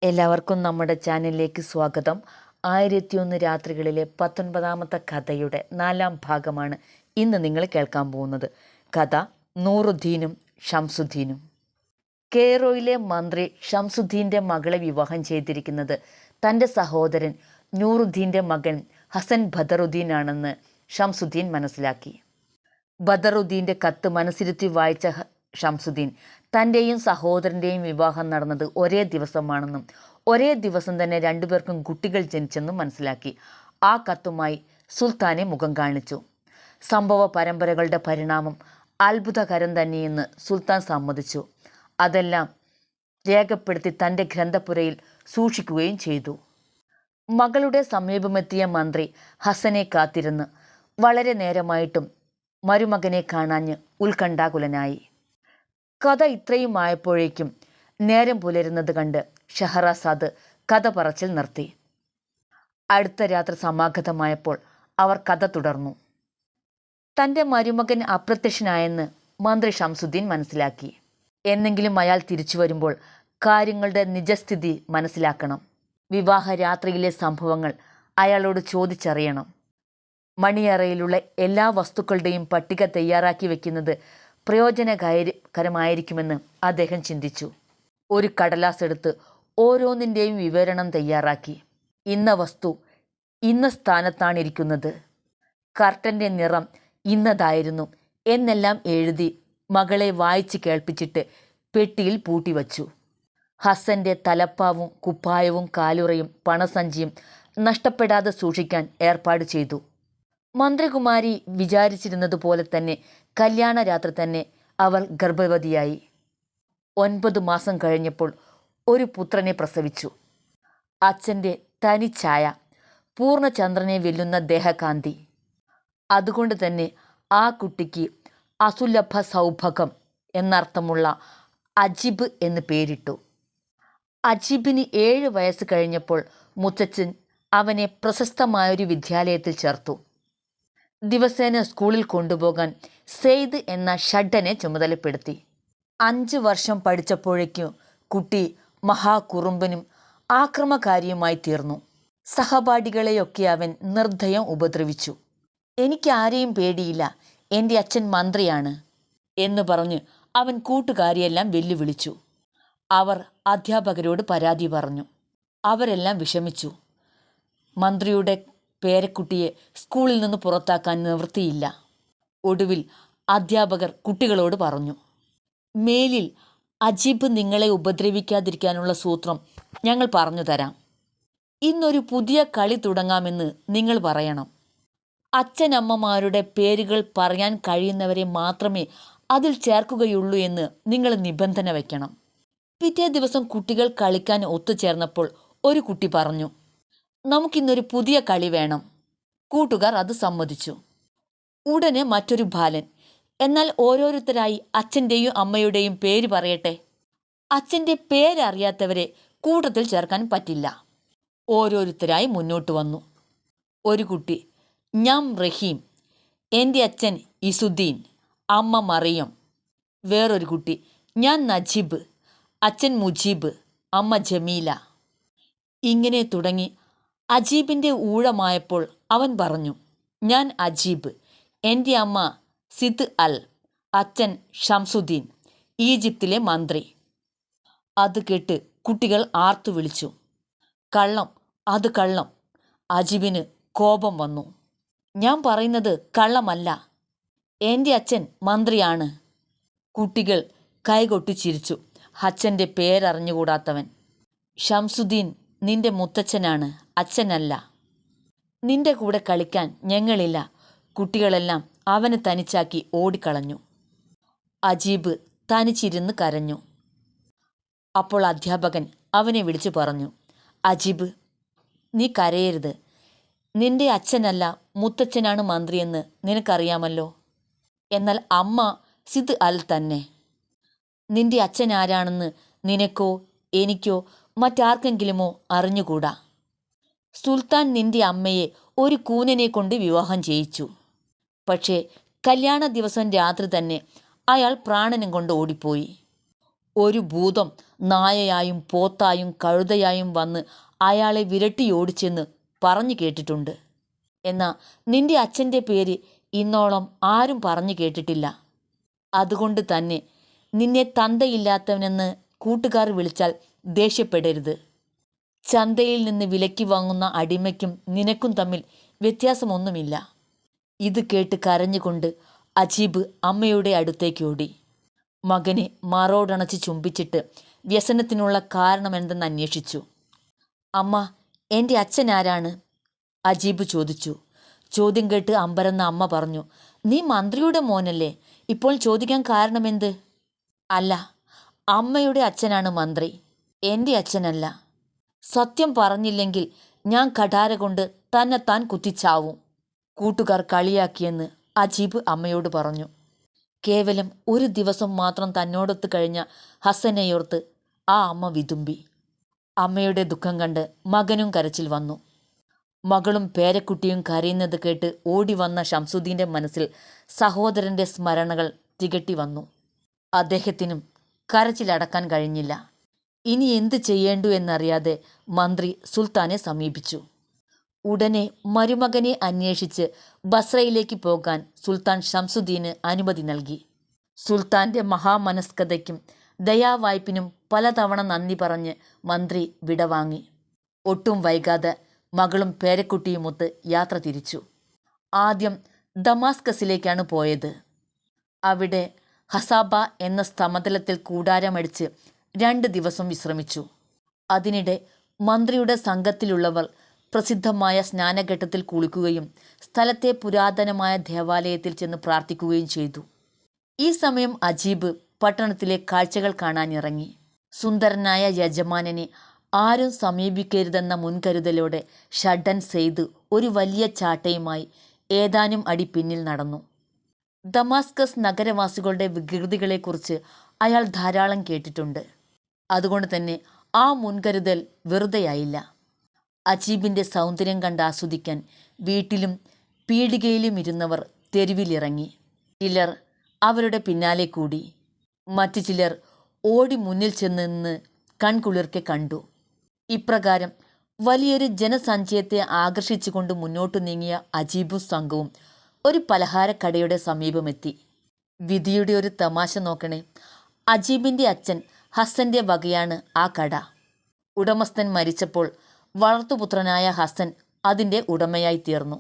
എല്ലാവർക്കും നമ്മുടെ ചാനലിലേക്ക് സ്വാഗതം. 1001 രാത്രികളിലെ 19ാമത്തെ കഥയുടെ 4ാം ഭാഗമാണ് ഇന്ന് നിങ്ങൾ കേൾക്കാൻ പോകുന്നത്. കഥ നൂറുദ്ദീനും ഷംസുദ്ദീനും. കെയ്റോയിലെ മന്ത്രി ഷംസുദ്ദീൻ്റെ മകളെ വിവാഹം ചെയ്തിരിക്കുന്നത് തൻ്റെ സഹോദരൻ നൂറുദ്ദീൻ്റെ മകൻ ഹസൻ ബദറുദ്ദീൻ ആണെന്ന് ഷംസുദ്ദീൻ മനസ്സിലാക്കി. ബദറുദ്ദീൻ്റെ കത്ത് മനസ്സിരുത്തി വായിച്ച ഷംസുദ്ദീൻ തൻ്റെയും സഹോദരൻ്റെയും വിവാഹം നടന്നത് ഒരേ ദിവസമാണെന്നും ഒരേ ദിവസം തന്നെ രണ്ടുപേർക്കും കുട്ടികൾ ജനിച്ചെന്നും മനസ്സിലാക്കി. ആ കത്തുമായി സുൽത്താനെ മുഖം കാണിച്ചു. സംഭവ പരമ്പരകളുടെ പരിണാമം അത്ഭുതകരം തന്നെയെന്ന് സുൽത്താൻ സമ്മതിച്ചു. അതെല്ലാം രേഖപ്പെടുത്തി തൻ്റെ ഗ്രന്ഥപുരയിൽ സൂക്ഷിക്കുകയും ചെയ്തു. മകളുടെ സമീപമെത്തിയ മന്ത്രി ഹസനെ കാത്തിരുന്ന് വളരെ നേരമായിട്ടും മരുമകനെ കാണാഞ്ഞ് ഉത്കണ്ഠാകുലനായി. കഥ ഇത്രയുമായപ്പോഴേക്കും നേരം പുലരുന്നത് കണ്ട് ഷഹറാസാദ് കഥ പറച്ചിൽ നിർത്തി. അടുത്ത രാത്രി സമാഗതമായപ്പോൾ അവർ കഥ തുടർന്നു. തൻ്റെ മരുമകൻ അപ്രത്യക്ഷനായെന്ന് മന്ത്രി ഷംസുദ്ദീൻ മനസ്സിലാക്കി. എന്നെങ്കിലും അയാൾ തിരിച്ചു വരുമ്പോൾ കാര്യങ്ങളുടെ നിജസ്ഥിതി മനസ്സിലാക്കണം. വിവാഹ രാത്രിയിലെ സംഭവങ്ങൾ അയാളോട് ചോദിച്ചറിയണം. മണിയറയിലുള്ള എല്ലാ വസ്തുക്കളുടെയും പട്ടിക തയ്യാറാക്കി വയ്ക്കുന്നത് പ്രയോജനകരമായിരിക്കുമെന്ന് അദ്ദേഹം ചിന്തിച്ചു. ഒരു കടലാസ് എടുത്ത് ഓരോന്നിൻ്റെയും വിവരണം തയ്യാറാക്കി. ഇന്ന വസ്തു ഇന്ന സ്ഥാനത്താണിരിക്കുന്നത്, കർട്ടൻ്റെ നിറം ഇന്നതായിരുന്നു എന്നെല്ലാം എഴുതി മകളെ വായിച്ച് കേൾപ്പിച്ചിട്ട് പെട്ടിയിൽ പൂട്ടിവച്ചു. ഹസൻ്റെ തലപ്പാവും കുപ്പായവും കാലുറയും പണസഞ്ചിയും നഷ്ടപ്പെടാതെ സൂക്ഷിക്കാൻ ഏർപ്പാട് ചെയ്തു. മന്ത്രികുമാരി വിചാരിച്ചിരുന്നത് പോലെ തന്നെ കല്യാണ രാത്രി തന്നെ അവൾ ഗർഭവതിയായി. 9 മാസം കഴിഞ്ഞപ്പോൾ ഒരു പുത്രനെ പ്രസവിച്ചു. അച്ഛൻ്റെ തനിച്ഛായ, പൂർണ്ണചന്ദ്രനെ വെല്ലുന്ന ദേഹകാന്തി. അതുകൊണ്ട് തന്നെ ആ കുട്ടിക്ക് അസുലഭ സൗഭഗം എന്നർത്ഥമുള്ള അജിബ് എന്ന് പേരിട്ടു. അജിബിന് 7 വയസ്സ് കഴിഞ്ഞപ്പോൾ മുത്തച്ഛൻ അവനെ പ്രശസ്തമായൊരു വിദ്യാലയത്തിൽ ചേർത്തു. ദിവസേന സ്കൂളിൽ കൊണ്ടുപോകാൻ സെയ്ദ് എന്ന ഷഡ്ഡനെ ചുമതലപ്പെടുത്തി. 5 വർഷം പഠിച്ചപ്പോഴേക്കും കുട്ടി മഹാകുറുമ്പനും ആക്രമകാരിയുമായി തീർന്നു. സഹപാഠികളെയൊക്കെ അവൻ നിർദ്ദയം ഉപദ്രവിച്ചു. എനിക്ക് ആരെയും പേടിയില്ല, എൻ്റെ അച്ഛൻ മന്ത്രിയാണ് എന്ന് പറഞ്ഞ് അവൻ കൂട്ടുകാരിയെല്ലാം വെല്ലുവിളിച്ചു. അവർ അധ്യാപകരോട് പരാതി പറഞ്ഞു. അവരെല്ലാം വിഷമിച്ചു. മന്ത്രിയുടെ പേരക്കുട്ടിയെ സ്കൂളിൽ നിന്ന് പുറത്താക്കാൻ നിവൃത്തിയില്ല. ഒടുവിൽ അധ്യാപകർ കുട്ടികളോട് പറഞ്ഞു, മേലിൽ അജീബ് നിങ്ങളെ ഉപദ്രവിക്കാതിരിക്കാനുള്ള സൂത്രം ഞങ്ങൾ പറഞ്ഞു തരാം. ഇന്നൊരു പുതിയ കളി തുടങ്ങാമെന്ന് നിങ്ങൾ പറയണം. അച്ഛനമ്മമാരുടെ പേരുകൾ പറയാൻ കഴിയുന്നവരെ മാത്രമേ അതിൽ ചേർക്കുകയുള്ളൂ എന്ന് നിങ്ങൾ നിബന്ധന വയ്ക്കണം. പിറ്റേ ദിവസം കുട്ടികൾ കളിക്കാൻ ഒത്തുചേർന്നപ്പോൾ ഒരു കുട്ടി പറഞ്ഞു, നമുക്കിന്നൊരു പുതിയ കളി വേണം. കൂട്ടുകാർ അത് സമ്മതിച്ചു. ഉടനെ മറ്റൊരു ബാലൻ, എന്നാൽ ഓരോരുത്തരായി അച്ഛൻ്റെയും അമ്മയുടെയും പേര് പറയട്ടെ. അച്ഛൻ്റെ പേരറിയാത്തവരെ കൂട്ടത്തിൽ ചേർക്കാൻ പറ്റില്ല. ഓരോരുത്തരായി മുന്നോട്ട് വന്നു. ഒരു കുട്ടി, ഞാൻ റഹീം, എൻ്റെ അച്ഛൻ ഇസുദ്ദീൻ, അമ്മ മറിയം. വേറൊരു കുട്ടി, ഞാൻ നജീബ്, അച്ഛൻ മുജീബ്, അമ്മ ജമീല. ഇങ്ങനെ തുടങ്ങി അജീബിൻ്റെ ഊഴമായപ്പോൾ അവൻ പറഞ്ഞു, ഞാൻ അജീബ്, എൻ്റെ അമ്മ സിദ് അൽ, അച്ഛൻ ഷംസുദ്ദീൻ, ഈജിപ്തിലെ മന്ത്രി. അത് കേട്ട് കുട്ടികൾ ആർത്തു വിളിച്ചു, കള്ളം, അത് കള്ളം. അജീബിന് കോപം വന്നു. ഞാൻ പറയുന്നത് കള്ളമല്ല, എൻ്റെ അച്ഛൻ മന്ത്രിയാണ്. കുട്ടികൾ കൈകൊട്ടി ചിരിച്ചു. അച്ഛൻ്റെ പേരറിഞ്ഞുകൂടാത്തവൻ. ഷംസുദ്ദീൻ നിന്റെ മുത്തച്ഛനാണ്, അച്ഛനല്ല. നിന്റെ കൂടെ കളിക്കാൻ ഞങ്ങളില്ല. കുട്ടികളെല്ലാം അവനെ തനിച്ചാക്കി ഓടിക്കളഞ്ഞു. അജീബ് തനിച്ചിരുന്ന് കരഞ്ഞു. അപ്പോൾ അധ്യാപകൻ അവനെ വിളിച്ചു പറഞ്ഞു, അജീബ്, നീ കരയരുത്. നിന്റെ അച്ഛനല്ല, മുത്തച്ഛനാണ് മന്ത്രിയെന്ന് നിനക്കറിയാമല്ലോ. എന്നാൽ അമ്മ സിദ് അൽ തന്നെ. നിന്റെ അച്ഛൻ ആരാണെന്ന് നിനക്കോ എനിക്കോ മറ്റാർക്കെങ്കിലുമോ അറിഞ്ഞുകൂടാ. സുൽത്താൻ നിന്റെ അമ്മയെ ഒരു കൂനനെ കൊണ്ട് വിവാഹം ചെയ്യിച്ചു. പക്ഷേ കല്യാണ ദിവസം രാത്രി തന്നെ അയാൾ പ്രാണനും കൊണ്ട് ഓടിപ്പോയി. ഒരു ഭൂതം നായയായും പോത്തായും കഴുതയായും വന്ന് അയാളെ വിരട്ടിയോടിച്ചെന്ന് പറഞ്ഞു കേട്ടിട്ടുണ്ട്. എന്നാൽ നിന്റെ അച്ഛൻ്റെ പേര് ഇന്നോളം ആരും പറഞ്ഞു കേട്ടിട്ടില്ല. അതുകൊണ്ട് തന്നെ നിന്നെ തന്തയില്ലാത്തവനെന്ന് കൂട്ടുകാർ വിളിച്ചാൽ ദേഷ്യപ്പെടരുത്. ചന്തയിൽ നിന്ന് വിലയ്ക്ക് വാങ്ങുന്ന അടിമയ്ക്കും നിനക്കും തമ്മിൽ വ്യത്യാസമൊന്നുമില്ല. ഇത് കേട്ട് കരഞ്ഞുകൊണ്ട് അജീബ് അമ്മയുടെ അടുത്തേക്ക് ഓടി. മകനെ മാറോടണച്ച് ചുംബിച്ചിട്ട് വ്യസനത്തിനുള്ള കാരണമെന്തെന്ന് അന്വേഷിച്ചു. അമ്മ, എൻ്റെ അച്ഛൻ ആരാണ്? അജീബ് ചോദിച്ചു. ചോദ്യം കേട്ട് അമ്പരന്ന അമ്മ പറഞ്ഞു, നീ മന്ത്രിയുടെ മോനല്ലേ, ഇപ്പോൾ ചോദിക്കാൻ കാരണമെന്ത്? അല്ല, അമ്മയുടെ അച്ഛനാണ് മന്ത്രി, എൻ്റെ അച്ഛനല്ല. സത്യം പറഞ്ഞില്ലെങ്കിൽ ഞാൻ കഠാര കൊണ്ട് തന്നെത്താൻ കുത്തിച്ചാവും. കൂട്ടുകാർ കളിയാക്കിയെന്ന് അജീബ് അമ്മയോട് പറഞ്ഞു. കേവലം ഒരു ദിവസം മാത്രം തന്നോടൊത്ത് കഴിഞ്ഞ ഹസനെയോർത്ത് ആ അമ്മ വിതുമ്പി. അമ്മയുടെ ദുഃഖം കണ്ട് മകനും കരച്ചിൽ വന്നു. മകളും പേരക്കുട്ടിയും കരയുന്നത് കേട്ട് ഓടി വന്ന ഷംസുദ്ദീൻ്റെ മനസ്സിൽ സഹോദരൻ്റെ സ്മരണകൾ തികട്ടി വന്നു. അദ്ദേഹത്തിനും കരച്ചിലടക്കാൻ കഴിഞ്ഞില്ല. ഇനി എന്ത് ചെയ്യേണ്ടു എന്നറിയാതെ മന്ത്രി സുൽത്താനെ സമീപിച്ചു. ഉടനെ മരുമകനെ അന്വേഷിച്ച് ബസ്രയിലേക്ക് പോകാൻ സുൽത്താൻ ഷംസുദ്ദീന് അനുമതി നൽകി. സുൽത്താൻ്റെ മഹാമനസ്കതയ്ക്കും ദയാവായ്പിനും പലതവണ നന്ദി പറഞ്ഞ് മന്ത്രി വിടവാങ്ങി. ഒട്ടും വൈകാതെ മകളും പേരക്കുട്ടിയുമൊത്ത് യാത്ര തിരിച്ചു. ആദ്യം ദമാസ്കസിലേക്കാണ് പോയത്. അവിടെ ഹസാബ എന്ന സമതലത്തിൽ കൂടാരമടിച്ച് 2 ദിവസം വിശ്രമിച്ചു. അതിനിടെ മന്ത്രിയുടെ സംഘത്തിലുള്ളവർ പ്രസിദ്ധമായ സ്നാനഘട്ടത്തിൽ കുളിക്കുകയും സ്ഥലത്തെ പുരാതനമായ ദേവാലയത്തിൽ ചെന്ന് പ്രാർത്ഥിക്കുകയും ചെയ്തു. ഈ സമയം അജീബ് പട്ടണത്തിലെ കാഴ്ചകൾ കാണാനിറങ്ങി. സുന്ദരനായ യജമാനനെ ആരും സമീപിക്കരുതെന്ന മുൻകരുതലോടെ ഷഡൻ സെയ്ദ് ഒരു വലിയ ചാട്ടയുമായി ഏതാനും അടി പിന്നിൽ നടന്നു. ദമാസ്കസ് നഗരവാസികളുടെ വികൃതികളെക്കുറിച്ച് അയാൾ ധാരാളം കേട്ടിട്ടുണ്ട്. അതുകൊണ്ട് തന്നെ ആ മുൻകരുതൽ വെറുതെയായില്ല. അജീബിൻ്റെ സൗന്ദര്യം കണ്ട് ആസ്വദിക്കാൻ വീട്ടിലും പീടികയിലും ഇരുന്നവർ തെരുവിലിറങ്ങി. ചിലർ അവരുടെ പിന്നാലെ കൂടി. മറ്റു ചിലർ ഓടി മുന്നിൽ ചെന്ന് നിന്ന് കൺകുളിർക്കെ കണ്ടു. ഇപ്രകാരം വലിയൊരു ജനസഞ്ചയത്തെ ആകർഷിച്ചുകൊണ്ട് മുന്നോട്ടു നീങ്ങിയ അജീബും സംഘവും ഒരു പലഹാരക്കടയുടെ സമീപമെത്തി. വിധിയുടെ ഒരു തമാശ നോക്കണേ. അജീബിൻ്റെ അച്ഛൻ ഹസൻ്റെ വകയാണ് ആ കട. ഉടമസ്ഥൻ മരിച്ചപ്പോൾ വളർത്തുപുത്രനായ ഹസൻ അതിൻ്റെ ഉടമയായി തീർന്നു.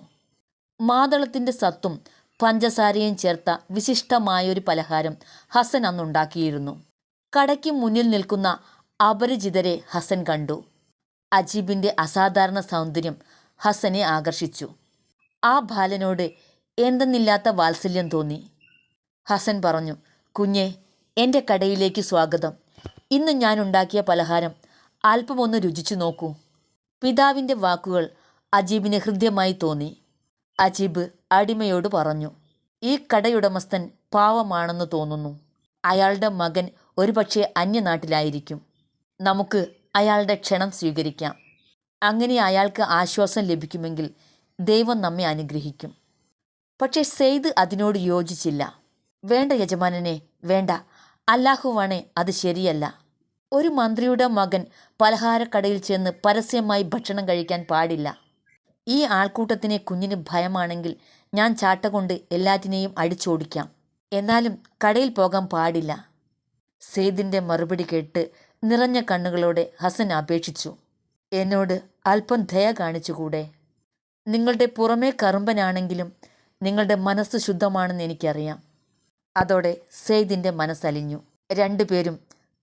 മാതളത്തിൻ്റെ സത്തും പഞ്ചസാരയും ചേർത്ത വിശിഷ്ടമായൊരു പലഹാരം ഹസൻ അന്നുണ്ടാക്കിയിരുന്നു. കടയ്ക്ക് മുന്നിൽ നിൽക്കുന്ന അപരിചിതരെ ഹസൻ കണ്ടു. അജീബിൻ്റെ അസാധാരണ സൗന്ദര്യം ഹസനെ ആകർഷിച്ചു. ആ ബാലനോട് എന്തെന്നില്ലാത്ത വാത്സല്യം തോന്നി. ഹസൻ പറഞ്ഞു, കുഞ്ഞെ, എൻ്റെ കടയിലേക്ക് സ്വാഗതം. ഇന്ന് ഞാൻ ഉണ്ടാക്കിയ പലഹാരം അല്പമൊന്ന് രുചിച്ചു നോക്കൂ. പിതാവിൻ്റെ വാക്കുകൾ അജീബിന് ഹൃദ്യമായി തോന്നി. അജീബ് അടിമയോട് പറഞ്ഞു, ഈ കടയുടമസ്ഥൻ പാവമാണെന്ന് തോന്നുന്നു. അയാളുടെ മകൻ ഒരുപക്ഷെ അന്യനാട്ടിലായിരിക്കും. നമുക്ക് അയാളുടെ ക്ഷണം സ്വീകരിക്കാം. അങ്ങനെ അയാൾക്ക് ആശ്വാസം ലഭിക്കുമെങ്കിൽ ദൈവം നമ്മെ അനുഗ്രഹിക്കും. പക്ഷേ സെയ്ദ് അതിനോട് യോജിച്ചില്ല. വേണ്ട യജമാനനെ, വേണ്ട. അല്ലാഹുവാണേ, അത് ശരിയല്ല. ഒരു മന്ത്രിയുടെ മകൻ പലഹാരക്കടയിൽ ചെന്ന് പരസ്യമായി ഭക്ഷണം കഴിക്കാൻ പാടില്ല. ഈ ആൾക്കൂട്ടത്തിനെ കുഞ്ഞിന് ഭയമാണെങ്കിൽ ഞാൻ ചാട്ട കൊണ്ട് എല്ലാറ്റിനെയും അടിച്ചോടിക്കാം. എന്നാലും കടയിൽ പോകാൻ പാടില്ല. സെയ്ദിൻ്റെ മറുപടി കേട്ട് നിറഞ്ഞ കണ്ണുകളോടെ ഹസൻ അപേക്ഷിച്ചു, എന്നോട് അല്പം ദയ കാണിച്ചുകൂടെ? നിങ്ങളുടെ പുറമേ കറുമ്പനാണെങ്കിലും നിങ്ങളുടെ മനസ്സ് ശുദ്ധമാണെന്ന് എനിക്കറിയാം. അതോടെ സെയ്ദിൻ്റെ മനസ്സലിഞ്ഞു. 2 പേരും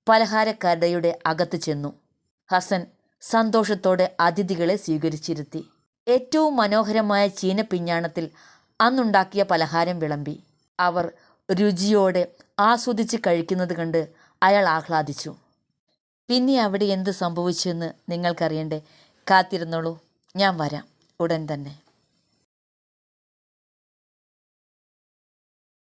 പലഹാരക്കടയുടെ അകത്ത് ചെന്നു. ഹസൻ സന്തോഷത്തോടെ അതിഥികളെ സ്വീകരിച്ചിരുത്തി. ഏറ്റവും മനോഹരമായ ചീനപ്പിഞ്ഞാണത്തിൽ അന്നുണ്ടാക്കിയ പലഹാരം വിളമ്പി. അവർ രുചിയോടെ ആസ്വദിച്ച് കഴിക്കുന്നത് കണ്ട് അയാൾ ആഹ്ലാദിച്ചു. പിന്നെ അവിടെ എന്ത് സംഭവിച്ചെന്ന് നിങ്ങൾക്കറിയണ്ടേ? കാത്തിരുന്നോളൂ, ഞാൻ വരാം ഉടൻ തന്നെ.